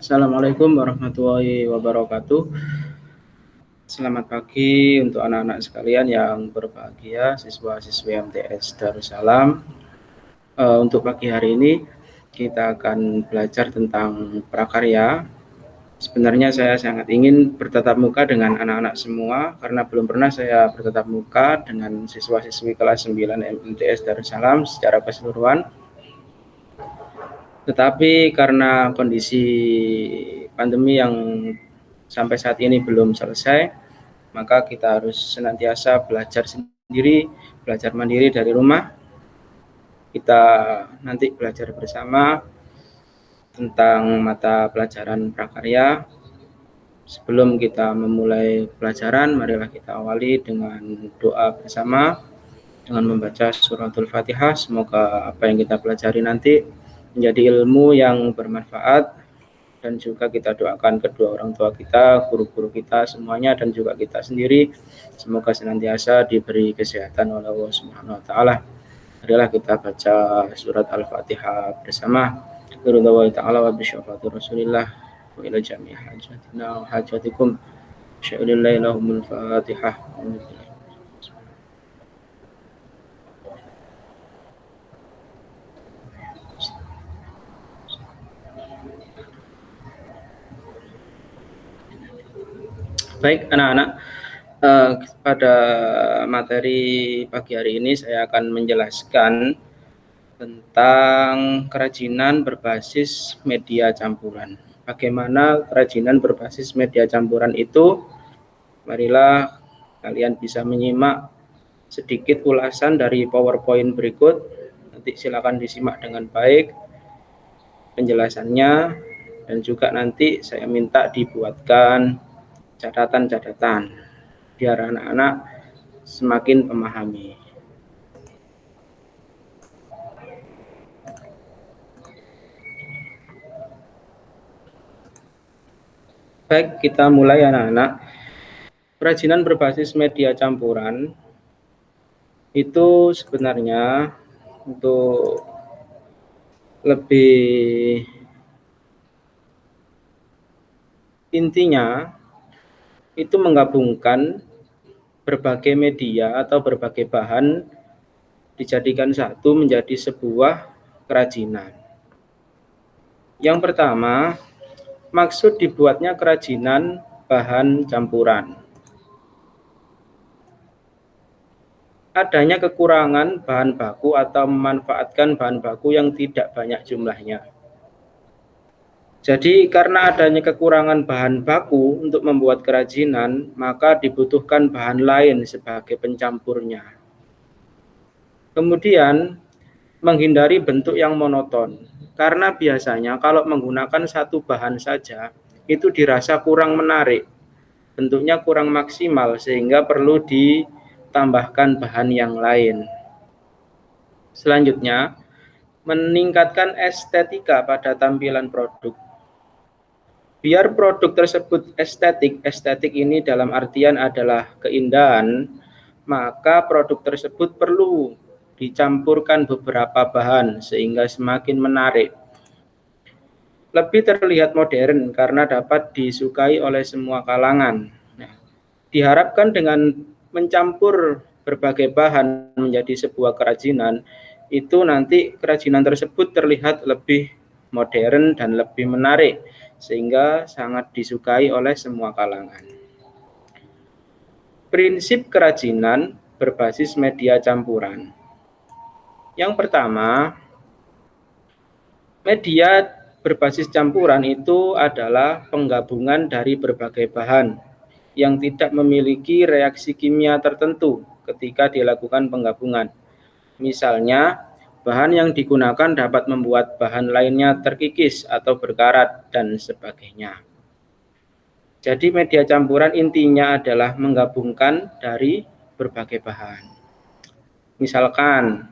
Assalamualaikum warahmatullahi wabarakatuh. Selamat pagi untuk anak-anak sekalian yang berbahagia, siswa-siswi MTS Darussalam. Untuk pagi hari ini kita akan belajar tentang prakarya. Sebenarnya saya sangat ingin bertatap muka dengan anak-anak semua karena belum pernah saya bertatap muka dengan siswa-siswi kelas 9 MTS Darussalam secara keseluruhan. Tetapi karena kondisi pandemi yang sampai saat ini belum selesai, maka kita harus senantiasa belajar sendiri, belajar mandiri dari rumah. Kita nanti belajar bersama tentang mata pelajaran prakarya. Sebelum kita memulai pelajaran, marilah kita awali dengan doa bersama dengan membaca suratul Fatihah. Semoga apa yang kita pelajari nanti menjadi ilmu yang bermanfaat, dan juga kita doakan kedua orang tua kita, guru-guru kita semuanya, dan juga kita sendiri semoga senantiasa diberi kesehatan oleh Allah Subhanahu wa taala. Marilah kita baca surat Al-Fatihah bersama. Biridwallahi ta'ala wa bisyafati Rasulillah wa ila jami'i hajatina wa hajatikum. Sya'ilillahi lahumul Fatihah. Baik anak-anak, pada materi pagi hari ini saya akan menjelaskan tentang kerajinan berbasis media campuran. Bagaimana kerajinan berbasis media campuran itu? Marilah kalian bisa menyimak sedikit ulasan dari PowerPoint berikut. Nanti silakan disimak dengan baik penjelasannya, dan juga nanti saya minta dibuatkan catatan-catatan biar anak-anak semakin memahami. Baik, kita mulai anak-anak. Kerajinan berbasis media campuran itu sebenarnya untuk lebih intinya itu menggabungkan berbagai media atau berbagai bahan dijadikan satu menjadi sebuah kerajinan. Yang pertama, maksud dibuatnya kerajinan bahan campuran. Adanya kekurangan bahan baku atau memanfaatkan bahan baku yang tidak banyak jumlahnya. Jadi karena adanya kekurangan bahan baku untuk membuat kerajinan, maka dibutuhkan bahan lain sebagai pencampurnya. Kemudian menghindari bentuk yang monoton, karena biasanya kalau menggunakan satu bahan saja itu dirasa kurang menarik, bentuknya kurang maksimal, sehingga perlu ditambahkan bahan yang lain. Selanjutnya, meningkatkan estetika pada tampilan produk. Biar produk tersebut estetik ini dalam artian adalah keindahan, maka produk tersebut perlu dicampurkan beberapa bahan sehingga semakin menarik. Lebih terlihat modern karena dapat disukai oleh semua kalangan. Nah, diharapkan dengan mencampur berbagai bahan menjadi sebuah kerajinan, itu nanti kerajinan tersebut terlihat lebih modern dan lebih menarik, sehingga sangat disukai oleh semua kalangan. Prinsip kerajinan berbasis media campuran. Yang pertama, media berbasis campuran itu adalah penggabungan dari berbagai bahan yang tidak memiliki reaksi kimia tertentu ketika dilakukan penggabungan. Misalnya, bahan yang digunakan dapat membuat bahan lainnya terkikis atau berkarat dan sebagainya. Jadi media campuran intinya adalah menggabungkan dari berbagai bahan. Misalkan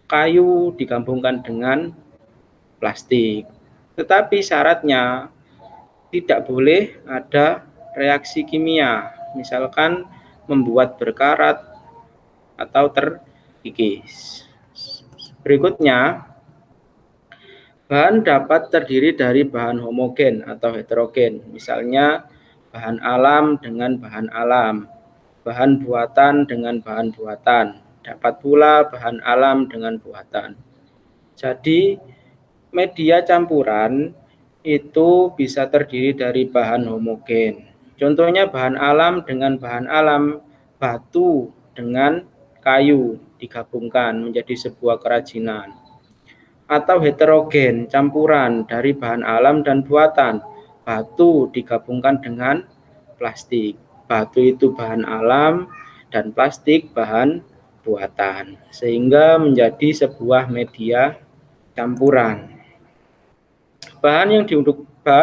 kayu digabungkan dengan plastik, tetapi syaratnya tidak boleh ada reaksi kimia, misalkan membuat berkarat atau terkikis. Berikutnya, Bahan dapat terdiri dari bahan homogen atau heterogen, misalnya bahan alam dengan bahan alam, bahan buatan dengan bahan buatan, dapat pula bahan alam dengan buatan. Jadi, media campuran itu bisa terdiri dari bahan homogen. Contohnya bahan alam dengan bahan alam, batu dengan kayu digabungkan menjadi sebuah kerajinan. Atau heterogen, campuran dari bahan alam dan buatan. Batu digabungkan dengan plastik. Batu itu bahan alam dan plastik bahan buatan. Sehingga menjadi sebuah media campuran. Bahan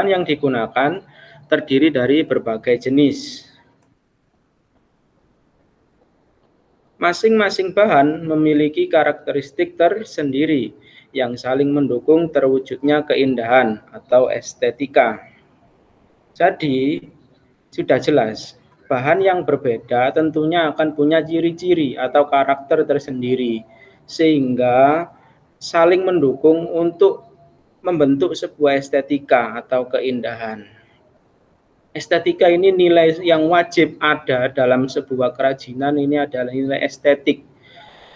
yang digunakan terdiri dari berbagai jenis. Masing-masing bahan memiliki karakteristik tersendiri yang saling mendukung terwujudnya keindahan atau estetika. Jadi, sudah jelas, bahan yang berbeda tentunya akan punya ciri-ciri atau karakter tersendiri, sehingga saling mendukung untuk membentuk sebuah estetika atau keindahan. Estetika ini nilai yang wajib ada dalam sebuah kerajinan, ini adalah nilai estetik.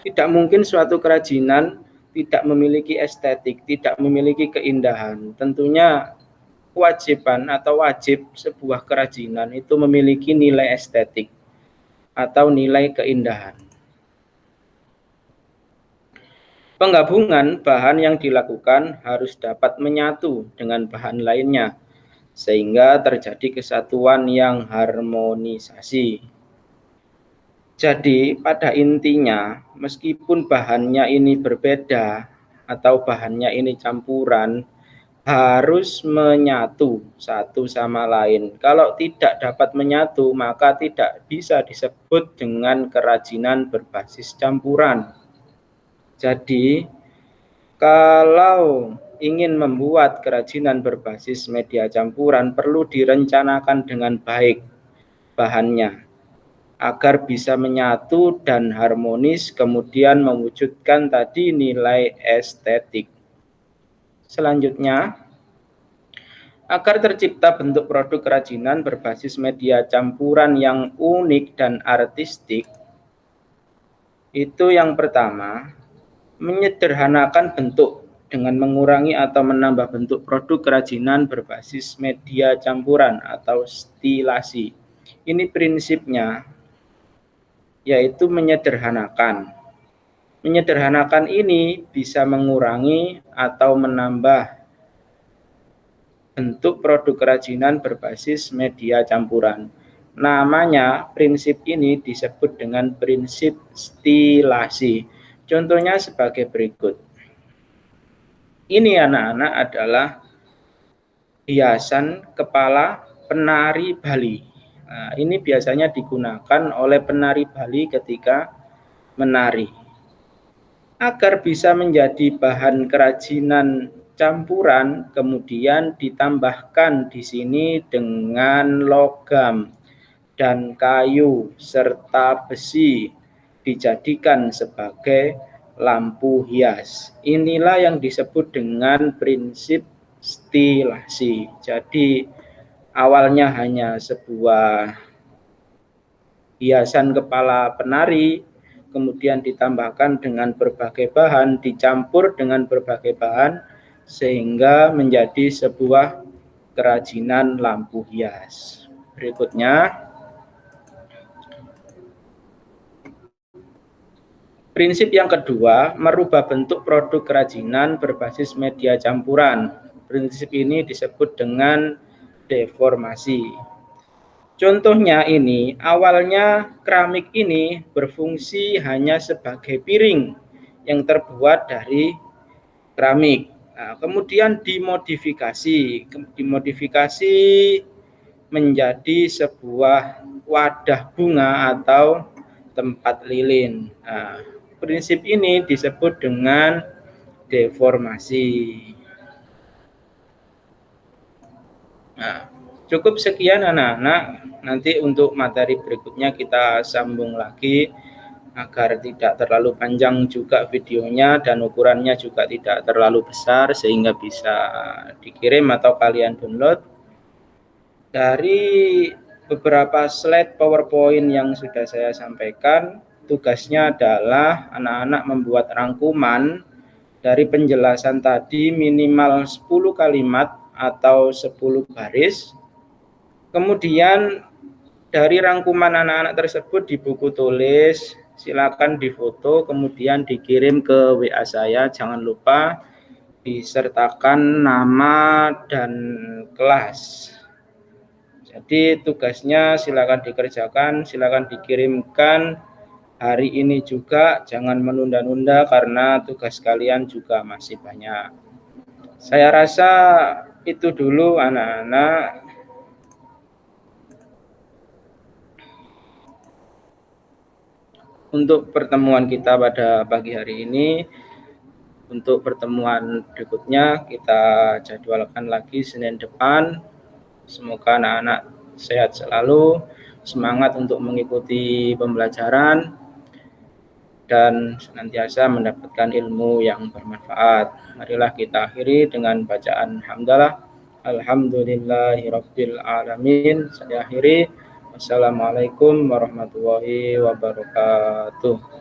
Tidak mungkin suatu kerajinan tidak memiliki estetik, tidak memiliki keindahan. Tentunya kewajiban atau wajib sebuah kerajinan itu memiliki nilai estetik atau nilai keindahan. Penggabungan bahan yang dilakukan harus dapat menyatu dengan bahan lainnya, sehingga terjadi kesatuan yang harmonisasi. Jadi pada intinya, meskipun bahannya ini berbeda atau bahannya ini campuran, harus menyatu satu sama lain. Kalau tidak dapat menyatu, maka tidak bisa disebut dengan kerajinan berbasis campuran. Jadi, kalau ingin membuat kerajinan berbasis media campuran, perlu direncanakan dengan baik bahannya, agar bisa menyatu dan harmonis, kemudian mewujudkan tadi nilai estetik. Selanjutnya, agar tercipta bentuk produk kerajinan berbasis media campuran yang unik dan artistik, itu yang pertama, menyederhanakan bentuk dengan mengurangi atau menambah bentuk produk kerajinan berbasis media campuran atau stilasi. Ini prinsipnya, yaitu menyederhanakan. Menyederhanakan ini bisa mengurangi atau menambah bentuk produk kerajinan berbasis media campuran. Namanya, prinsip ini disebut dengan prinsip stilasi. Contohnya sebagai berikut. Ini anak-anak adalah hiasan kepala penari Bali. Nah, ini biasanya digunakan oleh penari Bali ketika menari. Agar bisa menjadi bahan kerajinan campuran, kemudian ditambahkan di sini dengan logam dan kayu serta besi, dijadikan sebagai lampu hias. Inilah yang disebut dengan prinsip stilasi. Jadi awalnya hanya sebuah hiasan kepala penari, kemudian ditambahkan dengan berbagai bahan, dicampur dengan berbagai bahan, sehingga menjadi sebuah kerajinan lampu hias. Berikutnya, prinsip yang kedua, merubah bentuk produk kerajinan berbasis media campuran. Prinsip ini disebut dengan deformasi. Contohnya ini, awalnya keramik ini berfungsi hanya sebagai piring yang terbuat dari keramik. Nah, kemudian dimodifikasi menjadi sebuah wadah bunga atau tempat lilin. Nah, prinsip ini disebut dengan deformasi. Nah, cukup sekian anak-anak. Nanti untuk materi berikutnya kita sambung lagi. agar tidak terlalu panjang juga videonya dan ukurannya juga tidak terlalu besar sehingga bisa dikirim atau kalian download. Dari beberapa slide PowerPoint yang sudah saya sampaikan, tugasnya adalah anak-anak membuat rangkuman dari penjelasan tadi minimal 10 kalimat atau 10 baris. Kemudian dari rangkuman anak-anak tersebut di buku tulis, silakan difoto, kemudian dikirim ke WA saya. Jangan lupa disertakan nama dan kelas. Jadi tugasnya silakan dikerjakan, silakan dikirimkan hari ini juga, jangan menunda-nunda karena tugas kalian juga masih banyak. Saya rasa itu dulu anak-anak. Untuk pertemuan kita pada pagi hari ini. Untuk pertemuan berikutnya kita jadwalkan lagi Senin depan. Semoga anak-anak sehat selalu, semangat untuk mengikuti pembelajaran, dan senantiasa mendapatkan ilmu yang bermanfaat. Marilah kita akhiri dengan bacaan hamdalah. Alhamdulillahirabbil alamin. Saya akhiri. Wassalamualaikum warahmatullahi wabarakatuh.